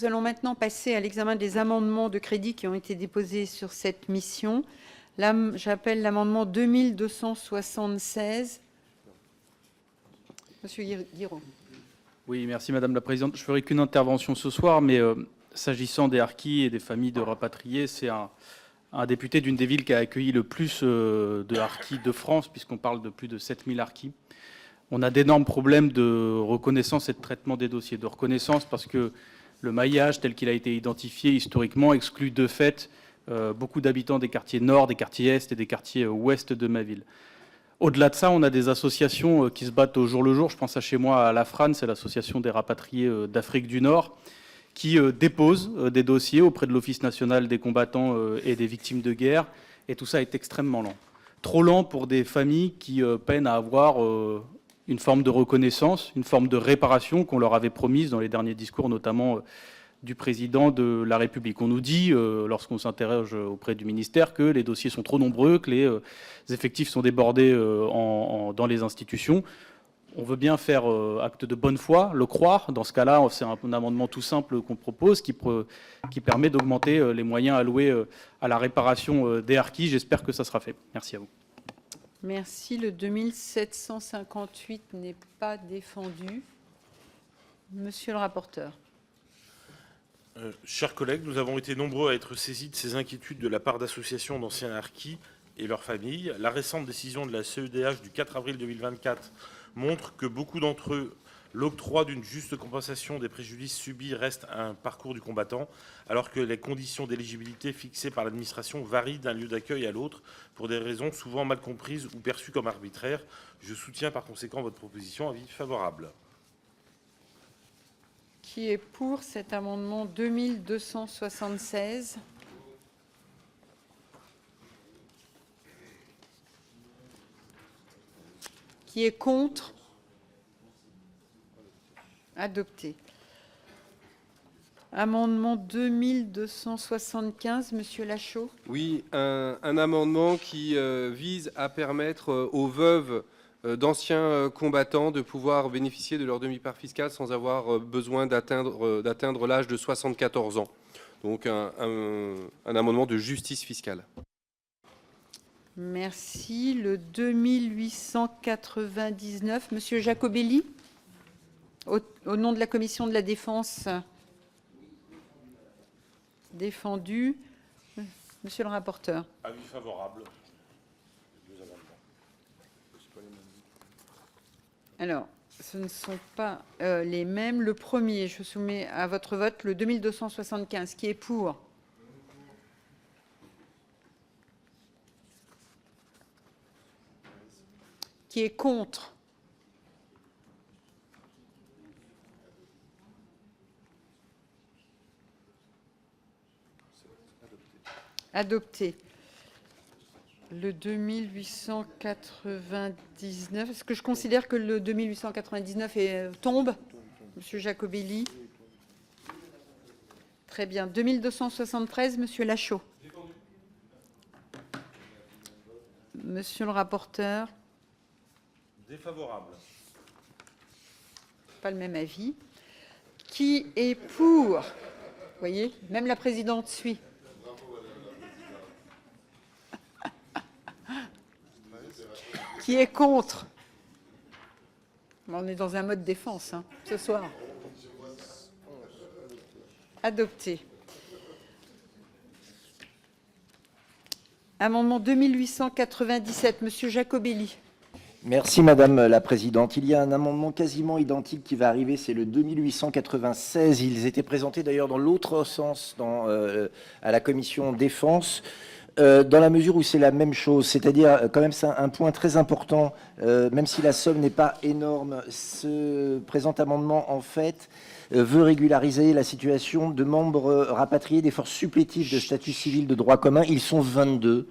Nous allons maintenant passer à l'examen des amendements de crédit qui ont été déposés sur cette mission. Là, j'appelle l'amendement 2276. Monsieur Guiraud. Oui, merci Madame la Présidente. Je ne ferai qu'une intervention ce soir, mais s'agissant des harkis et des familles de rapatriés, c'est un député d'une des villes qui a accueilli le plus de harkis de France, puisqu'on parle de plus de 7000 harkis. On a d'énormes problèmes de reconnaissance et de traitement des dossiers. De reconnaissance parce que le maillage tel qu'il a été identifié historiquement exclut de fait beaucoup d'habitants des quartiers nord, des quartiers est et des quartiers ouest de ma ville. Au-delà de ça, on a des associations qui se battent au jour le jour. Je pense à chez moi à la FRAN, c'est l'association des rapatriés d'Afrique du Nord, qui dépose des dossiers auprès de l'Office national des combattants et des victimes de guerre. Et tout ça est extrêmement lent. Trop lent pour des familles qui peinent à avoir une forme de reconnaissance, une forme de réparation qu'on leur avait promise dans les derniers discours, notamment du président de la République. On nous dit, lorsqu'on s'interroge auprès du ministère, que les dossiers sont trop nombreux, que les effectifs sont débordés dans les institutions. On veut bien faire acte de bonne foi, le croire. Dans ce cas-là, c'est un amendement tout simple qu'on propose qui permet d'augmenter les moyens alloués à la réparation des harkis. J'espère que ça sera fait. Merci à vous. Merci. Le 2758 n'est pas défendu. Monsieur le rapporteur. Chers collègues, nous avons été nombreux à être saisis de ces inquiétudes de la part d'associations d'anciens harkis et leurs familles. La récente décision de la CEDH du 4 avril 2024 montre que beaucoup d'entre eux, l'octroi d'une juste compensation des préjudices subis reste un parcours du combattant, alors que les conditions d'éligibilité fixées par l'administration varient d'un lieu d'accueil à l'autre pour des raisons souvent mal comprises ou perçues comme arbitraires. Je soutiens par conséquent votre proposition. Avis favorable. Qui est pour cet amendement 2276 ? Qui est contre ? Adopté. Amendement 2275, Monsieur Lachaud. Oui, un amendement qui vise à permettre aux veuves d'anciens combattants de pouvoir bénéficier de leur demi-part fiscale sans avoir besoin d'atteindre l'âge de 74 ans. Donc un amendement de justice fiscale. Merci. Le 2899, Monsieur Jacobelli, au nom de la Commission de la Défense. Défendu. Monsieur le rapporteur. Avis favorable. Alors, ce ne sont pas les mêmes. Le premier, je soumets à votre vote le 2275, qui est pour. Qui est contre. Adopté. Le 2899. Est-ce que je considère que le 2899 tombe, Monsieur Jacobelli? Très bien. 2273, Monsieur Lachaud. Monsieur le rapporteur. Défavorable. Pas le même avis. Qui est pour? Vous voyez, même la présidente suit. Qui est contre? On est dans un mode défense ce soir. Adopté. Amendement 2897, Monsieur Jacobelli. Merci Madame la Présidente. Il y a un amendement quasiment identique qui va arriver, c'est le 2896. Ils étaient présentés d'ailleurs dans l'autre sens à la Commission Défense. Dans la mesure où c'est la même chose, c'est-à-dire quand même c'est un point très important, même si la somme n'est pas énorme, ce présent amendement en fait veut régulariser la situation de membres rapatriés des forces supplétives de statut civil de droit commun. Ils sont 22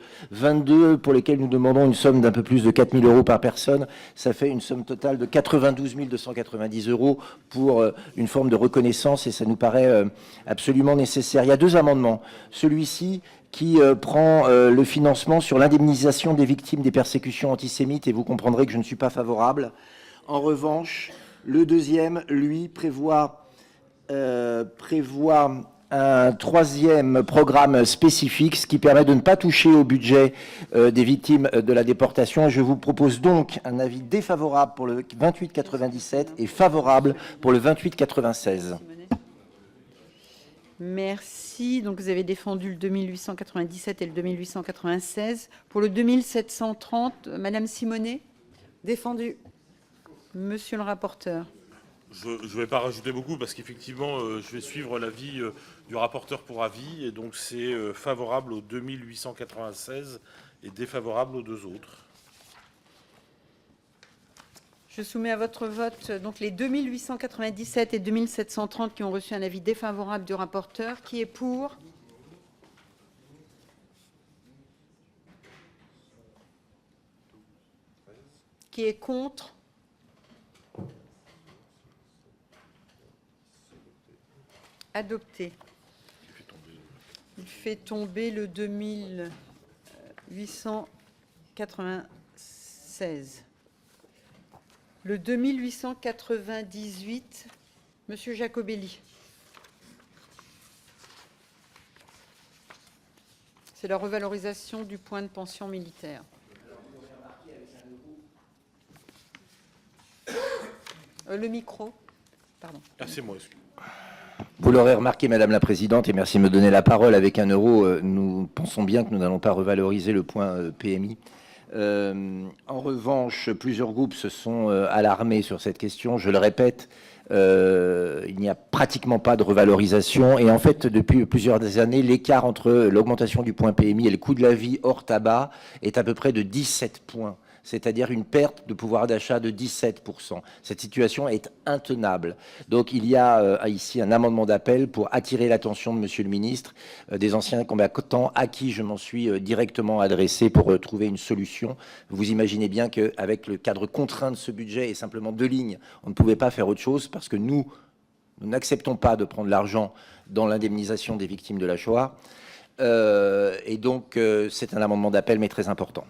pour lesquels nous demandons une somme d'un peu plus de 4 000 € par personne. Ça fait une somme totale de 92 290 € pour une forme de reconnaissance et ça nous paraît absolument nécessaire. Il y a deux amendements. Celui-ci qui prend le financement sur l'indemnisation des victimes des persécutions antisémites et vous comprendrez que je ne suis pas favorable. En revanche, le deuxième, lui, prévoit prévoit un troisième programme spécifique, ce qui permet de ne pas toucher au budget des victimes de la déportation. Je vous propose donc un avis défavorable pour le 2897 et favorable pour le 2896. Merci. Donc, vous avez défendu le 2897 et le 2896. Pour le 2730, Madame Simonet? Défendu. Monsieur le rapporteur. Je ne vais pas rajouter beaucoup parce qu'effectivement, je vais suivre l'avis du rapporteur pour avis. Et donc, c'est favorable au 2896 et défavorable aux deux autres. Je soumets à votre vote donc les 2897 et 2730 qui ont reçu un avis défavorable du rapporteur. Qui est pour? Qui est contre? Adopté. Il fait tomber le 2896. Le 2898, Monsieur Jacobelli. C'est la revalorisation du point de pension militaire. Le micro, pardon. Ah, c'est moi. Vous l'aurez remarqué, Madame la Présidente, et merci de me donner la parole. Avec 1 euro, nous pensons bien que nous n'allons pas revaloriser le point PMI. En revanche, plusieurs groupes se sont alarmés sur cette question. Je le répète, il n'y a pratiquement pas de revalorisation. Et en fait, depuis plusieurs années, l'écart entre l'augmentation du point PMI et le coût de la vie hors tabac est à peu près de 17 points. C'est-à-dire une perte de pouvoir d'achat de 17%. Cette situation est intenable. Donc il y a ici un amendement d'appel pour attirer l'attention de Monsieur le ministre, des anciens combattants à qui je m'en suis directement adressé pour trouver une solution. Vous imaginez bien qu'avec le cadre contraint de ce budget et simplement 2 lignes, on ne pouvait pas faire autre chose parce que nous n'acceptons pas de prendre l'argent dans l'indemnisation des victimes de la Shoah. Et donc c'est un amendement d'appel mais très important.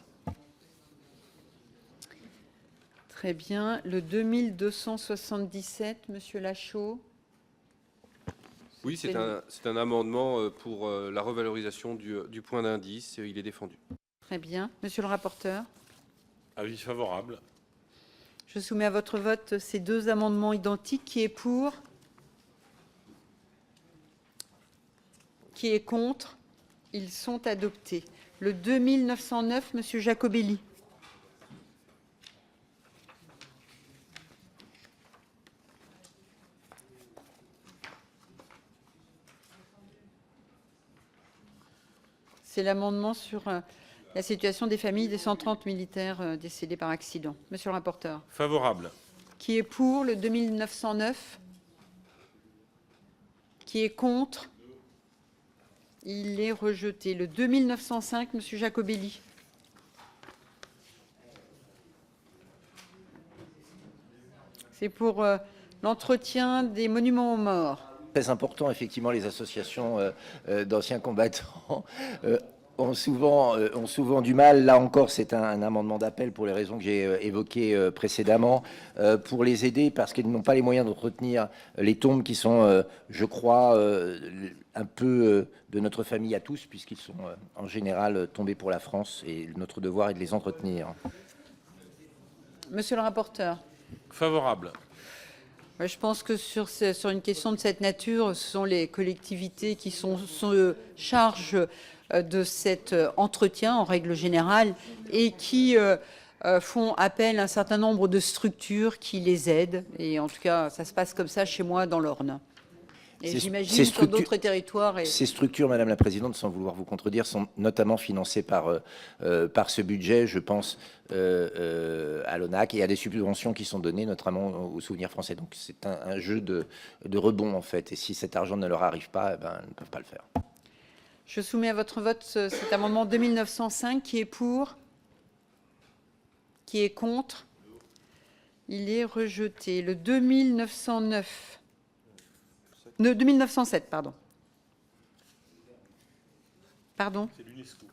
Très bien. Le 2277, Monsieur Lachaud. Oui, c'est un amendement pour la revalorisation du point d'indice. Il est défendu. Très bien. Monsieur le rapporteur. Avis favorable. Je soumets à votre vote ces 2 amendements identiques. Qui est pour? Qui est contre? Ils sont adoptés. Le 2909, Monsieur Jacobelli. C'est l'amendement sur la situation des familles des 130 militaires décédés par accident. Monsieur le rapporteur. Favorable. Qui est pour le 2909? Qui est contre? Il est rejeté. Le 2905, Monsieur Jacobelli. C'est pour l'entretien des monuments aux morts. Très important, effectivement, les associations d'anciens combattants ont souvent du mal. Là encore, c'est un amendement d'appel pour les raisons que j'ai évoquées précédemment, pour les aider parce qu'ils n'ont pas les moyens d'entretenir les tombes qui sont, je crois, un peu de notre famille à tous, puisqu'ils sont en général tombés pour la France et notre devoir est de les entretenir. Monsieur le rapporteur. Favorable. Je pense que sur une question de cette nature, ce sont les collectivités qui se chargent de cet entretien en règle générale et qui font appel à un certain nombre de structures qui les aident. Et en tout cas, ça se passe comme ça chez moi dans l'Orne. Et j'imagine sur d'autres territoires. Ces structures, Madame la Présidente, sans vouloir vous contredire, sont notamment financées par ce budget. Je pense à l'ONAC et à des subventions qui sont données, notamment au Souvenir français. Donc c'est un jeu de rebond, en fait. Et si cet argent ne leur arrive pas, ils ne peuvent pas le faire. Je soumets à votre vote cet amendement 2905 qui est pour, qui est contre. Il est rejeté. Le 2909. 2907, pardon. Pardon. C'est l'UNESCO.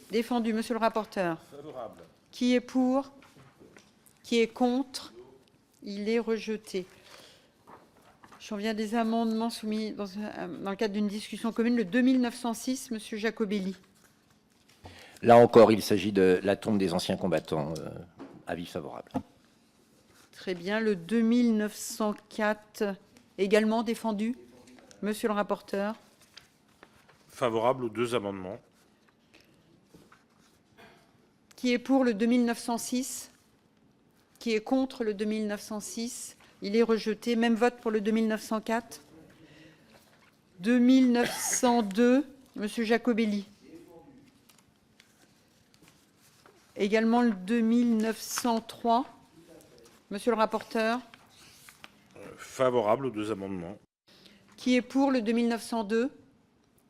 Défendu, monsieur le rapporteur. Favorable. Qui est pour? Qui est contre? Il est rejeté. J'en viens des amendements soumis dans le cadre d'une discussion commune. Le 2906, Monsieur Jacobelli. Là encore, il s'agit de la tombe des anciens combattants. Avis favorable. Très bien. Le 2904, également défendu. Monsieur le rapporteur. Favorable aux deux amendements. Qui est pour le 2906? Qui est contre le 2906? Il est rejeté. Même vote pour le 2904. 2902, Monsieur Jacobelli. Également le 2903, Monsieur le rapporteur. Favorable aux deux amendements. Qui est pour le 2902?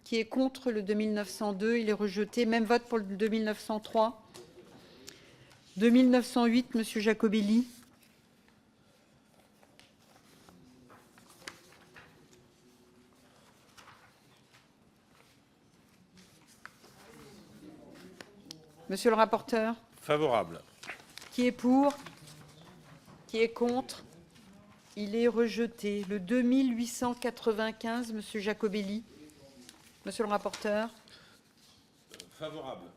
Qui est contre le 2902? Il est rejeté. Même vote pour le 2903. 2908, Monsieur Jacobelli. Monsieur le rapporteur. Favorable. Qui est pour? Qui est contre? Il est rejeté. Le 2895, Monsieur Jacobelli. Monsieur le rapporteur. Favorable.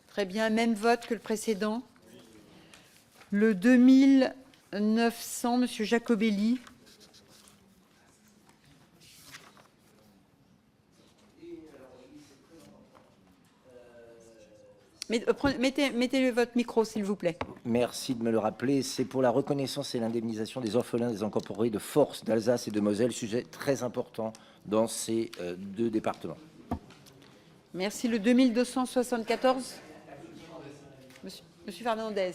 Très bien, même vote que le précédent. Le 2900, Monsieur Jacobelli. Mettez votre micro, s'il vous plaît. Merci de me le rappeler. C'est pour la reconnaissance et l'indemnisation des orphelins des incorporés de force d'Alsace et de Moselle, sujet très important dans ces deux départements. Merci. Le 2274, Monsieur Fernandez.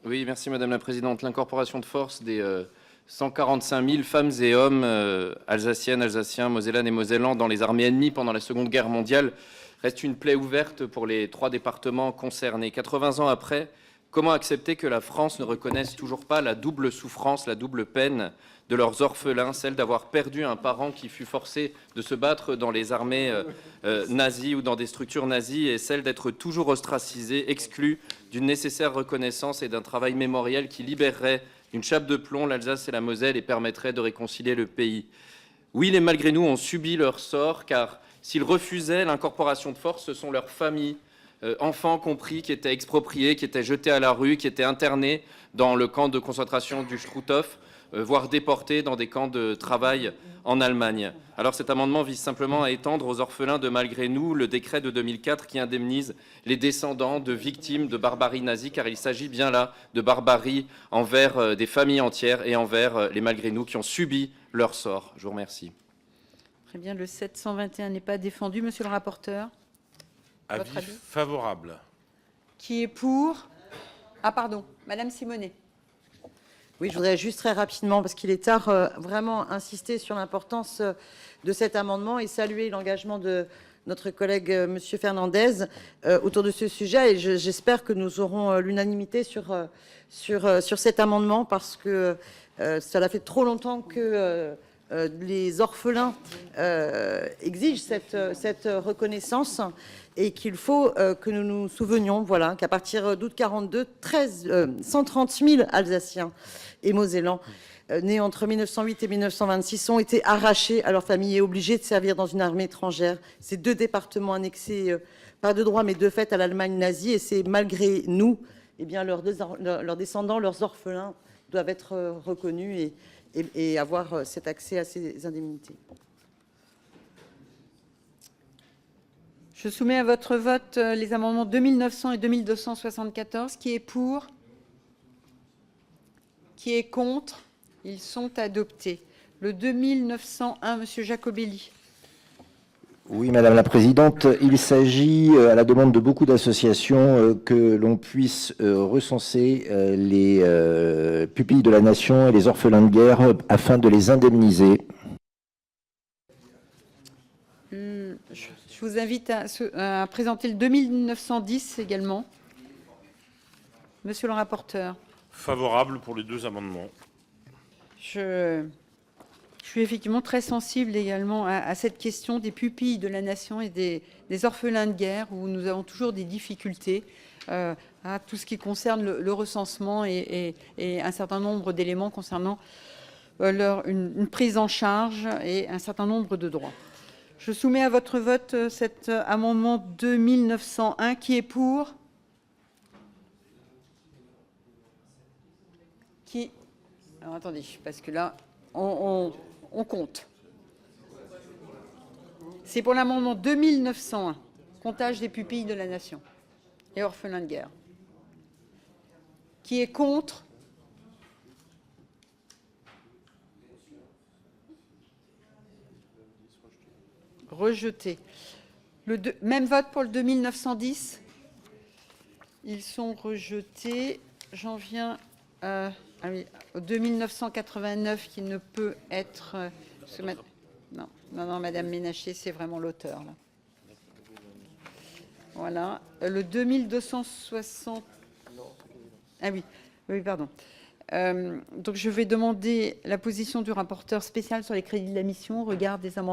Oui, merci Madame la Présidente. L'incorporation de force des 145 000 femmes et hommes alsaciennes, alsaciens, mosellanes et mosellans dans les armées ennemies pendant la Seconde Guerre mondiale reste une plaie ouverte pour les 3 départements concernés. 80 ans après, comment accepter que la France ne reconnaisse toujours pas la double souffrance, la double peine de leurs orphelins, celle d'avoir perdu un parent qui fut forcé de se battre dans les armées nazies ou dans des structures nazies, et celle d'être toujours ostracisé, exclu d'une nécessaire reconnaissance et d'un travail mémoriel qui libérerait d'une chape de plomb l'Alsace et la Moselle et permettrait de réconcilier le pays. Oui, les malgré nous ont subi leur sort, car s'ils refusaient l'incorporation de force, ce sont leurs familles, enfants compris, qui étaient expropriés, qui étaient jetés à la rue, qui étaient internés dans le camp de concentration du Struthof, voire déportés dans des camps de travail en Allemagne. Alors cet amendement vise simplement à étendre aux orphelins de malgré nous le décret de 2004 qui indemnise les descendants de victimes de barbarie nazie, car il s'agit bien là de barbarie envers des familles entières et envers les malgré nous qui ont subi leur sort. Je vous remercie. Très bien, le 721 n'est pas défendu. Monsieur le rapporteur. Avis favorable. Qui est pour? Ah pardon, Madame Simonet. Oui, je voudrais juste très rapidement, parce qu'il est tard, vraiment insister sur l'importance de cet amendement et saluer l'engagement de notre collègue Monsieur Fernandez autour de ce sujet. Et j'espère que nous aurons l'unanimité sur cet amendement, parce que cela fait trop longtemps que les orphelins exigent cette reconnaissance, et qu'il faut que nous nous souvenions, voilà, qu'à partir d'août 42, 130 000 Alsaciens et Mosellans nés entre 1908 et 1926 ont été arrachés à leur famille et obligés de servir dans une armée étrangère. Ces 2 départements annexés, pas de droit mais de fait, à l'Allemagne nazie, et c'est malgré nous, eh bien, leurs descendants, leurs orphelins doivent être reconnus et avoir cet accès à ces indemnités. Je soumets à votre vote les amendements 2900 et 2274. Qui est pour? Qui est contre? Ils sont adoptés. Le 2901, Monsieur Jacobelli. Oui, Madame la Présidente, il s'agit, à la demande de beaucoup d'associations, que l'on puisse recenser les pupilles de la nation et les orphelins de guerre afin de les indemniser. Je vous invite à présenter le 2910 également. Monsieur le rapporteur. Favorable pour les 2 amendements. Je suis effectivement très sensible également à cette question des pupilles de la nation et des orphelins de guerre, où nous avons toujours des difficultés à tout ce qui concerne le recensement et un certain nombre d'éléments concernant une prise en charge et un certain nombre de droits. Je soumets à votre vote cet amendement 2901. Qui est pour? Qui? Alors attendez, parce que là, on compte. C'est pour l'amendement 2901, comptage des pupilles de la nation et orphelins de guerre. Qui est contre? Rejeté. Même vote pour le 2910. Ils sont rejetés. J'en viens au 2989 qui ne peut être... Non, Madame Ménacher, c'est vraiment l'auteur. Voilà. Le 2260... Ah oui, pardon. Donc je vais demander la position du rapporteur spécial sur les crédits de la mission au regard des amendements.